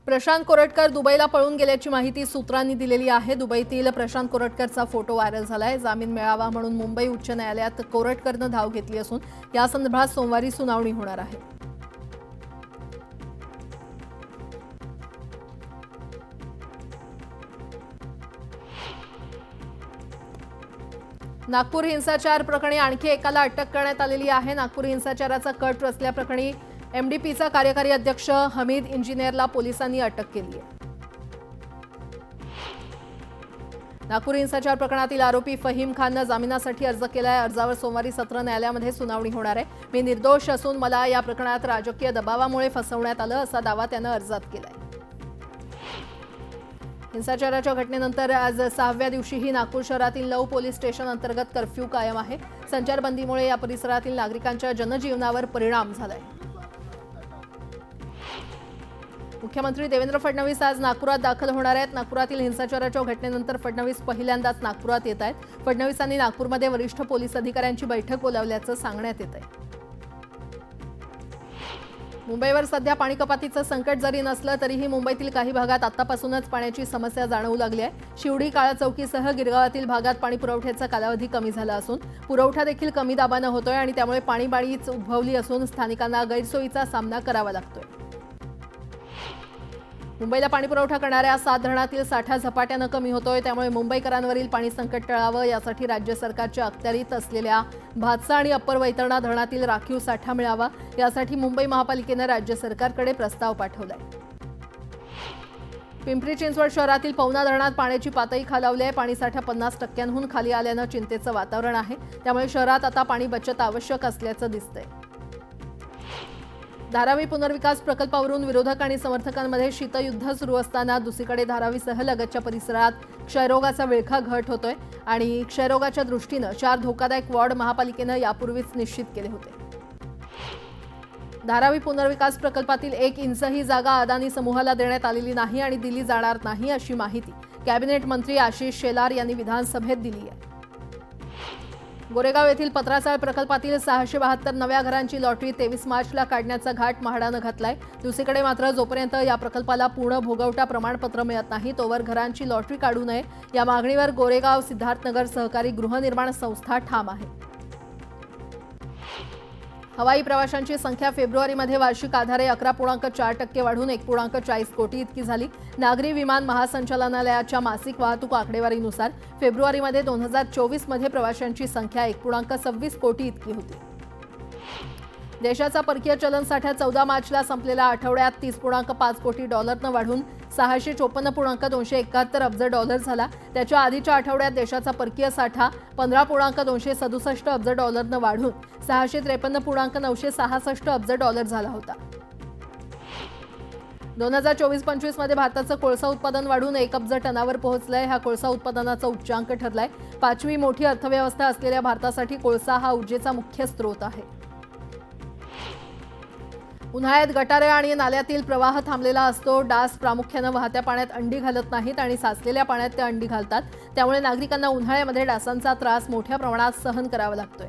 प्रशांत कोरटकर दुबईला पळून गेल्याची माहिती सूत्रांनी दिलेली आहे। दुबईतील प्रशांत कोरटकरचा फोटो व्हायरल झालाय। जामीन मिळावा म्हणून मुंबई उच्च न्यायालयात कोरटकरनं धाव घेतली असून या संदर्भात सोमवारी सुनावणी होणार आहे। नागपूर हिंसाचार प्रकरणी आणखी एकाला अटक करण्यात आलेली आहे। नागपूर हिंसाचाराचा कट रचल्याप्रकरणी एमडीपीचा कार्यकारी अध्यक्ष हमीद इंजिनियरला पोलिसांनी अटक केली आहे। नागपूर हिंसाचार प्रकरणातील आरोपी फहीम खाननं जामिनासाठी अर्ज केलाय। अर्जावर सोमवारी सत्र न्यायालयामध्ये सुनावणी होणार आहे। मी निर्दोष असून मला या प्रकरणात राजकीय दबावामुळे फसवण्यात आलं असा दावा त्यानं अर्जात केलाय। हिंसाचाराच्या घटनेनंतर आज 6व्या दिवशीही नागपूर शहरातील 9 पोलीस स्टेशन अंतर्गत कर्फ्यू कायम आहे। संचारबंदीमुळे या परिसरातील नागरिकांच्या जनजीवनावर परिणाम झालाय। मुख्यमंत्री देवेंद्र फडणवीस आज नागपुरात दाखल होणार आहेत। नागपुरातील हिंसाचाराच्या घटनेनंतर फडणवीस पहिल्यांदाच नागपुरात येत आहेत। फडणवीसांनी नागपूरमध्ये वरिष्ठ पोलीस अधिकाऱ्यांची बैठक बोलावल्याचं सांगण्यात येत आहे। मुंबईवर सध्या पाणी कपातीचं संकट जरी नसलं तरीही मुंबईतील काही भागात आतापासूनच पाण्याची समस्या जाणवू लागली आहे। शिवडी काळा चौकीसह गिरगावातील भागात पाणी पुरवठ्याचा कालावधी कमी झाला असून पुरवठा देखील कमी दाबानं होतोय आणि त्यामुळे पाणीबाळीच उद्भवली असून स्थानिकांना गैरसोयीचा सामना करावा लागतोय। मुंबईला पाणी पुरवठा करणाऱ्या 7 धरणातील साठा झपाट्यानं कमी होतोय। त्यामुळे मुंबईकरांवरील पाणी संकट टळावं यासाठी राज्य सरकारच्या अखत्यारीत असलेल्या भातसा आणि अप्पर वैतरणा धरणातील राखीव साठा मिळावा यासाठी मुंबई महापालिकेनं राज्य सरकारकडे प्रस्ताव पाठवलाय। पिंपरी चिंचवड शहरातील पवना धरणात पाण्याची पातळी खालावली आहे। पाणीसाठा 50% खाली आल्यानं चिंतेचं वातावरण आहे। त्यामुळे शहरात आता पाणी बचत आवश्यक असल्याचं दिसतंय। धारावी पुनर्विकास प्रकल्पावरून विरोधक आणि समर्थकांमध्ये शीतयुद्ध सुरू असताना दुसरीकडे धारावीसह लगतच्या परिसरात क्षयरोगाचा विळखा घट होतोय आणि क्षयरोगाच्या दृष्टीनं 4 धोकादायक वॉर्ड महापालिकेनं यापूर्वीच निश्चित केले होते। धारावी पुनर्विकास प्रकल्पातील 1 इंचही जागा अदानी समूहाला देण्यात आलेली नाही आणि दिली जाणार नाही अशी माहिती कॅबिनेट मंत्री आशिष शेलार यांनी विधानसभेत दिली आहे। गोरेगाव येथील पत्राचाळ प्रकल्पातील 672 नव्या घरांची लॉटरी 23 मार्चला काढण्याचा घाट म्हाडानं घातलाय। दुसरीकडे मात्र जोपर्यंत या प्रकल्पाला पूर्ण भोगवटा प्रमाणपत्र मिळत नाही तोवर घरांची लॉटरी काढू नये या मागणीवर गोरेगाव सिद्धार्थनगर सहकारी गृहनिर्माण संस्था ठाम आहे। हवाई प्रवाशांची संख्या फेब्रुवारीमध्ये वार्षिक आधारे 11.4% वाढून 1.40 कोटी इतकी झाली। नागरी विमान महासंचालनालयाच्या मासिक वाहतूक आकडेवारीनुसार फेब्रुवारीमध्ये 2024 मध्ये प्रवाशांची संख्या 1.26 कोटी इतकी होती। देशाचा परकीय चलन साठा 14 मार्चला संपलेल्या आठवड्यात 30.5 कोटी डॉलरनं वाढून 654.271 अब्ज डॉलर झाला। त्याच्या आधीच्या आठवड्यात देशाचा परकीय साठा 15.267 अब्ज डॉलरनं वाढून 653.966 अब्ज डॉलर झाला होता। 2024-25 मध्ये भारताचं कोळसा उत्पादन वाढून 1 अब्ज टनावर पोहोचलंय। हा कोळसा उत्पादनाचा उच्चांक ठरलाय। 5वी मोठी अर्थव्यवस्था असलेल्या भारतासाठी कोळसा हा ऊर्जेचा मुख्य स्रोत आहे। उन्हाळ्यात गटारे आणि नाल्यातील प्रवाह थांबलेला असतो। डास प्रामुख्याने वाहत्या पाण्यात अंडी घालत नाहीत आणि साचलेल्या पाण्यात ते अंडी घालतात। त्यामुळे नागरिकांना उन्हाळ्यामध्ये डासांचा त्रास मोठ्या प्रमाणात सहन करावा लागतोय।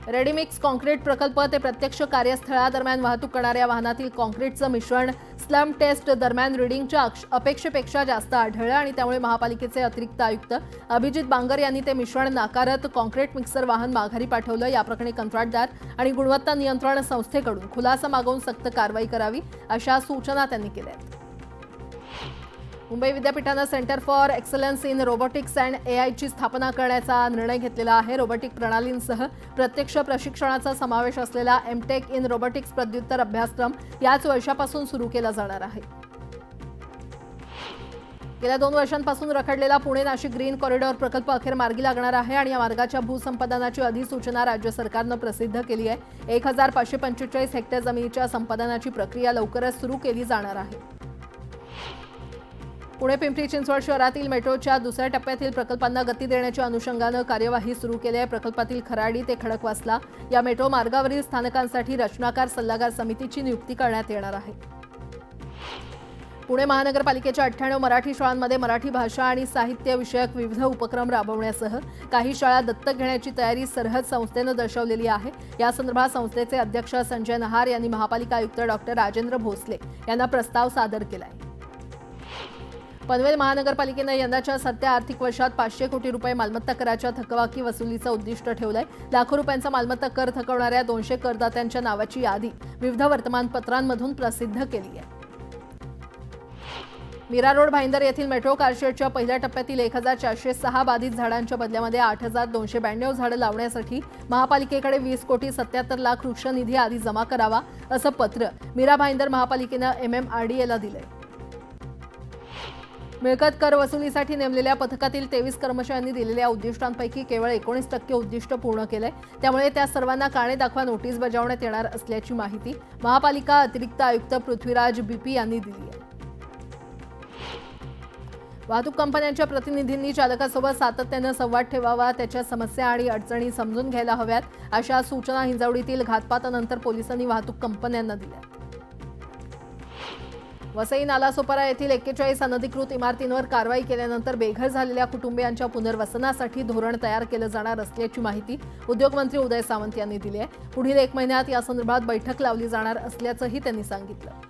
रेडीमिक्स कॉन्क्रीट प्रकल्प ते प्रत्यक्ष कार्यस्थळादरम्यान वाहतूक करणाऱ्या वाहनातील कॉन्क्रीटचं मिश्रण स्लम टेस्ट दरम्यान रिडिंगच्या अपेक्षेपेक्षा जास्त आढळलं आणि त्यामुळे महापालिकेचे अतिरिक्त आयुक्त अभिजित बांगर यांनी ते मिश्रण नाकारत कॉन्क्रीट मिक्सर वाहन माघारी पाठवलं। या प्रकरणी कंत्राटदार आणि गुणवत्ता नियंत्रण संस्थेकडून खुलासा मागवून सक्त कारवाई करावी अशा सूचना त्यांनी केल्या आहेत। मुंबई विद्यापीठानं centre for excellence in robotics and एआयची स्थापना करण्याचा निर्णय घेतलेला आहे। रोबोटिक प्रणालींसह प्रत्यक्ष प्रशिक्षणाचा समावेश असलेला एमटेक इन रोबोटिक्स पदव्युत्तर अभ्यासक्रम याच वर्षापासून सुरू केला जाणार आहे। गेल्या 2 वर्षांपासून रखडलेला पुणे नाशिक ग्रीन कॉरिडॉर प्रकल्प अखेर मार्गी लागणार आहे आणि या मार्गाच्या भूसंपादनाची अधिसूचना राज्य सरकारनं प्रसिद्ध केली आहे। 1545 हेक्टर जमिनीच्या संपादनाची प्रक्रिया लवकरच सुरू केली जाणार आहे। पुणे पिंपरी चिंचवड शहरातील मेट्रोच्या दुसऱ्या टप्प्यातील प्रकल्पांना गती देण्याच्या अनुषंगानं कार्यवाही सुरू केली आहे। प्रकल्पातील खराडी ते खडकवासला या मेट्रो मार्गावरील स्थानकांसाठी रचनाकार सल्लागार समितीची नियुक्ती करण्यात येणार आहे। पुणे महानगरपालिकेच्या 98 मराठी शाळांमध्ये मराठी भाषा आणि साहित्य विषयक विविध उपक्रम राबवण्यासह काही शाळा दत्तक घेण्याची तयारी सरहद संस्थेनं दर्शवलेली आहे। या संदर्भात संस्थेचे अध्यक्ष संजय नहार यांनी महापालिका आयुक्त डॉक्टर राजेंद्र भोसले यांना प्रस्ताव सादर केलाय। पनवेल महानगरपालिकेनं यंदाच्या सत्य आर्थिक वर्षात 500 कोटी रुपये मालमत्ता कराच्या थकबाकी वसुलीचं उद्दिष्ट ठेवलंय। लाखो रुपयांचा मालमत्ता कर थकवणाऱ्या 200 करदात्यांच्या नावाची यादी विविध वर्तमानपत्रांमधून प्रसिद्ध केली आहे। मीरा रोड भाईंदर येथील मेट्रो कारशेडच्या पहिल्या टप्प्यातील 1406 बाधित झाडांच्या बदल्यामध्ये 8292 झाडं लावण्यासाठी महापालिकेकडे 20 कोटी 77 लाख वृक्ष निधी आधी जमा करावा असं पत्र मीरा भाईंदर महापालिकेनं MMRDAला दिलंय। मिळकत कर वसुलीसाठी नेमलेल्या पथकातील 23 कर्मचाऱ्यांनी दिलेल्या उद्दिष्टांपैकी केवळ 19% उद्दिष्ट पूर्ण केलंय। त्यामुळे त्या सर्वांना कारणे दाखवा नोटीस बजावण्यात येणार असल्याची माहिती महापालिका अतिरिक्त आयुक्त पृथ्वीराज BP यांनी दिली आहे। वाहतूक कंपन्यांच्या प्रतिनिधींनी चालकासोबत सातत्यानं संवाद ठेवावा, त्याच्या समस्या आणि अडचणी समजून घ्यायला हव्यात अशा सूचना हिंजवडीतील घातपातानंतर पोलिसांनी वाहतूक कंपन्यांना दिल्या। वसई नालासोपारा येथील 41 अनधिकृत इमारतींवर कारवाई केल्यानंतर बेघर झालेल्या कुटुंबियांच्या पुनर्वसनासाठी धोरण तयार केलं जाणार असल्याची माहिती उद्योगमंत्री उदय सामंत यांनी दिली आहे। पुढील 1 महिन्यात यासंदर्भात बैठक लावली जाणार असल्याचंही त्यांनी सांगितलं।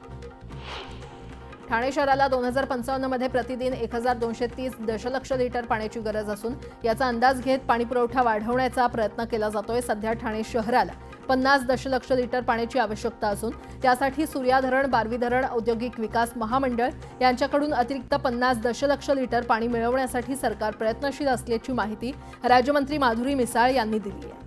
ठाणे शहराला 2055 मध्ये प्रतिदिन 1230 दशलक्ष लिटर पाण्याची गरज असून याचा अंदाज घेत पाणीपुरवठा वाढवण्याचा प्रयत्न केला जातोय। सध्या ठाणे शहराला 50 दशलक्ष लिटर पाण्याची आवश्यकता असून त्यासाठी सूर्या धरण, बारवी धरण, औद्योगिक विकास महामंडळ यांच्याकडून अतिरिक्त 50 दशलक्ष लिटर पाणी मिळवण्यासाठी सरकार प्रयत्नशील असल्याची माहिती राज्यमंत्री माधुरी मिसाळ यांनी दिली आहे।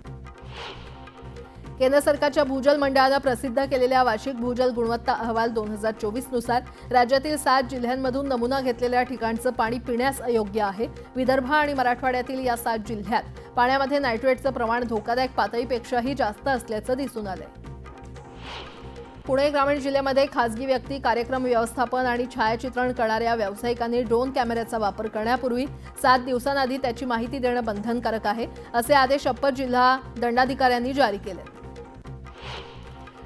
केंद्र सरकारच्या भूजल मंडळानं प्रसिद्ध केलेल्या वार्षिक भूजल गुणवत्ता अहवाल 2024 नुसार राज्यातील 7 जिल्ह्यांमधून नमुना घेतलेल्या ठिकाणचं पाणी पिण्यास अयोग्य आहे। विदर्भ आणि मराठवाड्यातील या 7 जिल्ह्यात पाण्यामध्ये नायट्रेटचं प्रमाण धोकादायक पातळीपेक्षाही जास्त असल्याचं दिसून आलंय। पुणे ग्रामीण जिल्ह्यामध्ये खासगी व्यक्ती, कार्यक्रम व्यवस्थापन आणि छायाचित्रण करणाऱ्या व्यावसायिकांनी ड्रोन कॅमेऱ्याचा वापर करण्यापूर्वी 7 दिवसांआधी त्याची माहिती देणं बंधनकारक आहे असे आदेश अप्पर जिल्हा दंडाधिकाऱ्यांनी जारी केले।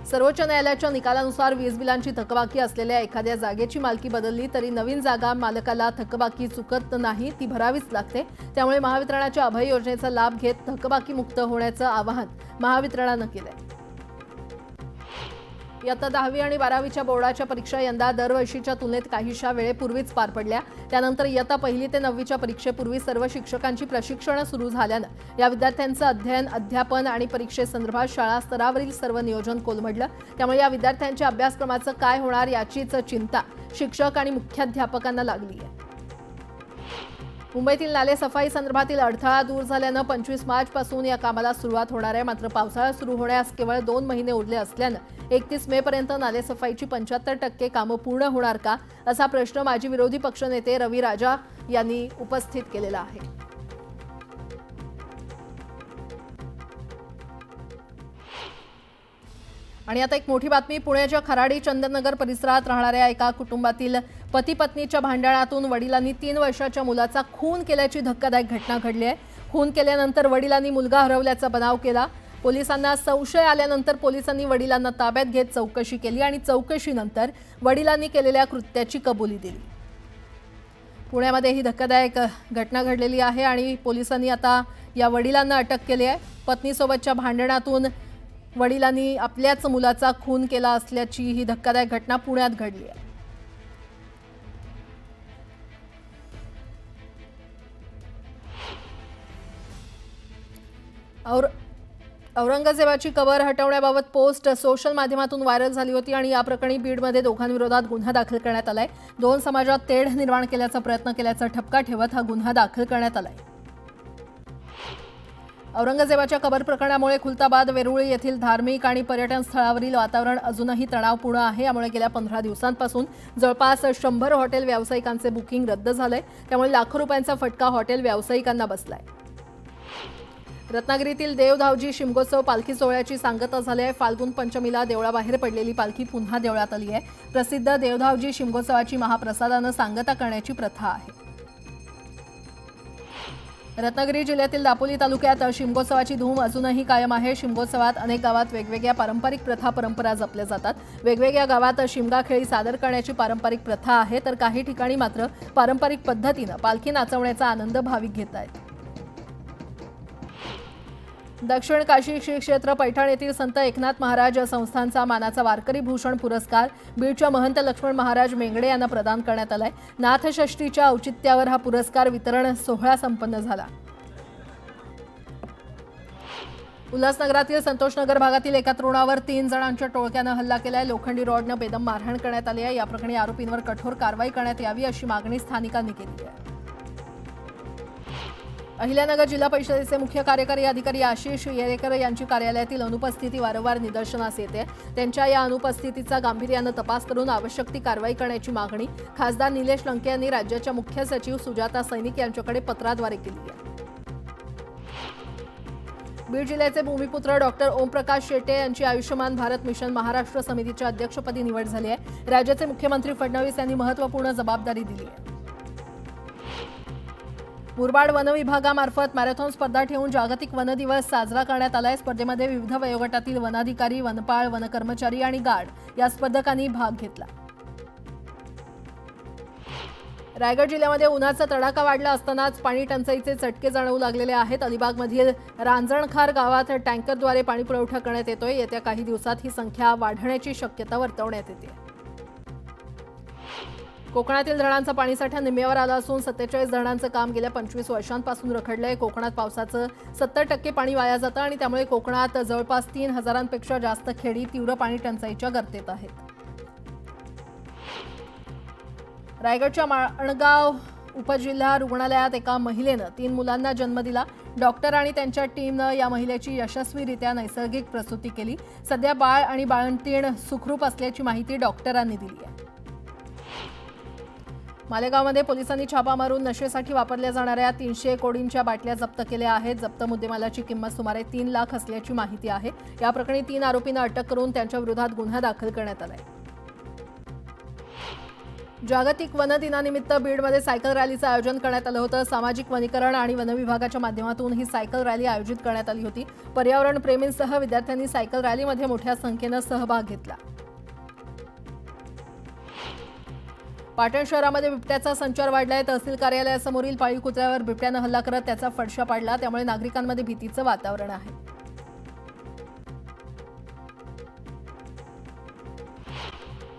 सर्वोच्च न्यायालयाच्या निकालानुसार वीज बिलांची थकबाकी असलेल्या एखाद्या जागेची मालकी बदलली तरी नवीन जागा मालकाला थकबाकी चुकत नाही, ती भरावीच लागते। त्यामुळे महावितरणाच्या अभय योजनेचा लाभ घेत थकबाकी मुक्त होण्याचं आवाहन महावितरणानं केलंय। इयत्ता 10वी आणि 12वीच्या बोर्डाच्या परीक्षा यंदा दरवर्षीच्या तुलनेत काहीशा वेळेपूर्वीच पार पडल्या। त्यानंतर इयत्ता 1ली ते 9वीच्या परीक्षेपूर्वी सर्व शिक्षकांची प्रशिक्षण सुरू झाल्यानं या विद्यार्थ्यांचं अध्ययन, अध्यापन आणि परीक्षेसंदर्भात शाळा स्तरावरील सर्व नियोजन कोलमडलं। त्यामुळे या विद्यार्थ्यांच्या अभ्यासक्रमाचं काय होणार याचीच चिंता शिक्षक आणि मुख्याध्यापकांना लागली आहे। मुंबईतील नाले सफाई संदर्भातील अडथळा दूर झाल्यानं 25 मार्चपासून या कामाला सुरुवात होणार आहे। मात्र पावसाळा सुरू होण्यास केवळ 2 महिने उरले असल्यानं 31 मेपर्यंत नाले सफाईची 75% कामं पूर्ण होणार का असा प्रश्न माजी विरोधी पक्षनेते रवी राजा यांनी उपस्थित केलेला आहे। आणि आता एक मोठी बातमी, पुण्याच्या खराडी चंदननगर परिसरात राहणाऱ्या एका कुटुंबातील पती पत्नीच्या भांडणातून वडिलांनी 3 वर्षाच्या मुलाचा खून केल्याची धक्कादायक घटना घडली आहे। खून केल्यानंतर वडिलांनी मुलगा हरवल्याचा बनाव केला। पोलिसांना संशय आल्यानंतर पोलिसांनी वडिलांना ताब्यात घेत चौकशी केली आणि चौकशीनंतर वडिलांनी केलेल्या कृत्याची कबुली दिली। पुण्यामध्ये ही धक्कादायक घटना घडलेली आहे आणि पोलिसांनी आता या वडिलांना अटक केली आहे। पत्नीसोबतच्या भांडणातून वडिलांनी आपल्याच मुलाचा खून केला असल्याची ही धक्कादायक घटना पुण्यात घडली आहे। औरंगजेबाची कबर हटवण्याबाबत पोस्ट सोशल माध्यमातून व्हायरल झाली होती आणि या प्रकरणी बीडमध्ये दोघांविरोधात गुन्हा दाखल करण्यात आलाय। 2 समाजात तेढ निर्माण केल्याचा प्रयत्न केल्याचा ठपका ठेवत हा गुन्हा दाखल करण्यात आलाय। औरंगजेबाच्या कबर प्रकरणामुळे खुलताबाद, वेरुळ येथील धार्मिक आणि पर्यटन स्थळावरील वातावरण अजूनही तणावपूर्ण आहे। यामुळे गेल्या 15 दिवसांपासून जवळपास 100 हॉटेल व्यावसायिकांचे बुकिंग रद्द झालंय। त्यामुळे लाखो रुपयांचा फटका हॉटेल व्यावसायिकांना बसलाय। रत्नागिरीतील देवधावजी शिमगोत्सव पालखी सोहळ्याची सांगता झाली आहे। फाल्गुन पंचमीला देवळाबाहेर पडलेली पालखी पुन्हा देवळात आली आहे। प्रसिद्ध देवधावजी शिमगोत्सवाची महाप्रसादानं सांगता करण्याची प्रथा आहे। रत्नागिरी जिल्ह्यातील दापोली तालुक्यात शिमगोत्सवाची धूम अजूनही कायम आहे। शिमगोत्सवात अनेक गावात वेगवेगळ्या पारंपरिक परंपरा जपल्या जातात। वेगवेगळ्या गावात शिमगा खेळी सादर करण्याची पारंपरिक प्रथा आहे, तर काही ठिकाणी मात्र पारंपरिक पद्धतीने पालखी नाचवण्याचा आनंद भाविक घेत आहेत। दक्षिण काशी श्री क्षेत्र पैठण येथील संत एकनाथ महाराज संस्थानचा मानाचा वारकरी भूषण पुरस्कार बीडच्या महंत लक्ष्मण महाराज मेंगडे यांना प्रदान करण्यात आलाय। नाथषष्ठीच्या औचित्यावर हा पुरस्कार वितरण सोहळा संपन्न झाला। उल्हासनगरातील संतोषनगर भागातील एका तरुणावर 3 जणांच्या टोळक्यानं हल्ला केलाय। लोखंडी रॉडनं बेदम मारहाण करण्यात आली आहे। या प्रकरणी आरोपींवर कठोर कारवाई करण्यात यावी अशी मागणी स्थानिकांनी केली आहे। अहिल्यानगर जिल्हा परिषदेचे मुख्य कार्यकारी अधिकारी आशिष येरेकर यांची कार्यालयातील अनुपस्थिती वारंवार निदर्शनास येते। त्यांच्या या अनुपस्थितीचा गांभीर्यानं तपास करून आवश्यक ती कारवाई करण्याची मागणी खासदार निलेश लंके यांनी राज्याच्या मुख्य सचिव सुजाता सैनिक यांच्याकडे पत्राद्वारे केली आहे। बीड जिल्ह्याचे भूमिपुत्र डॉक्टर ओमप्रकाश शेटे यांची आयुष्यमान भारत मिशन महाराष्ट्र समितीच्या अध्यक्षपदी निवड झाली आहे। राज्याचे मुख्यमंत्री फडणवीस यांनी महत्त्वपूर्ण जबाबदारी दिली आहे। मुरबाड वन विभागामार्फत मॅरेथॉन स्पर्धा ठेवून जागतिक वन दिवस साजरा करण्यात आलाय। स्पर्धेमध्ये विविध वयोगटातील वनाधिकारी, वनपाळ, वनकर्मचारी आणि गार्ड या स्पर्धकांनी भाग घेतला। रायगड जिल्ह्यामध्ये उन्हाचा तडाखा वाढला असतानाच पाणी टंचाईचे चटके जाणवू लागलेले आहेत। अलिबागमधील रांजणखार गावात टँकरद्वारे पाणी पुरवठा करण्यात येतोय। येत्या काही दिवसात ही संख्या वाढण्याची शक्यता वर्तवण्यात येते। कोकणातील धरणांचा पाणीसाठा निम्म्यावर आला असून 47 धरणांचं काम गेल्या 25 वर्षांपासून रखडलंय। कोकणात पावसाचं 70% पाणी वाया जातं आणि त्यामुळे कोकणात जवळपास 3000पेक्षा जास्त खेडी तीव्र पाणी टंचाईच्या गर्तेत आहेत। रायगडच्या माणगाव उपजिल्हा रुग्णालयात एका महिलेनं 3 मुलांना जन्म दिला। डॉक्टर आणि त्यांच्या टीमनं या महिलेची यशस्वीरित्या नैसर्गिक प्रसूती केली। सध्या बाळ आणि बाळंतीण सुखरूप असल्याची माहिती डॉक्टरांनी दिली आहे। मालेगावमध्ये पोलिसांनी छापा मारून नशेसाठी वापरल्या जाणाऱ्या 300 कोडींच्या बाटल्या जप्त केल्या आहेत। जप्त मुद्देमालाची किंमत सुमारे 3 लाख असल्याची माहिती आहे। या प्रकरणी 3 आरोपींना अटक करून त्यांच्या विरोधात गुन्हा दाखल करण्यात आलाय। जागतिक वन दिनानिमित्त बीडमध्ये सायकल रॅलीचं आयोजन करण्यात आलं होतं। सामाजिक वनीकरण आणि वन विभागाच्या माध्यमातून ही सायकल रॅली आयोजित करण्यात आली होती। पर्यावरण प्रेमींसह विद्यार्थ्यांनी सायकल रॅलीमध्ये मोठ्या संख्येनं सहभाग घेतला। पाटण शहरामध्ये बिबट्याचा संचार वाढलाय। तहसील कार्यालयासमोरील पाळीव कुत्र्यावर बिबट्यानं हल्ला करत त्याचा फडशा पाडला, त्यामुळे नागरिकांमध्ये भीतीचं वातावरण आहे।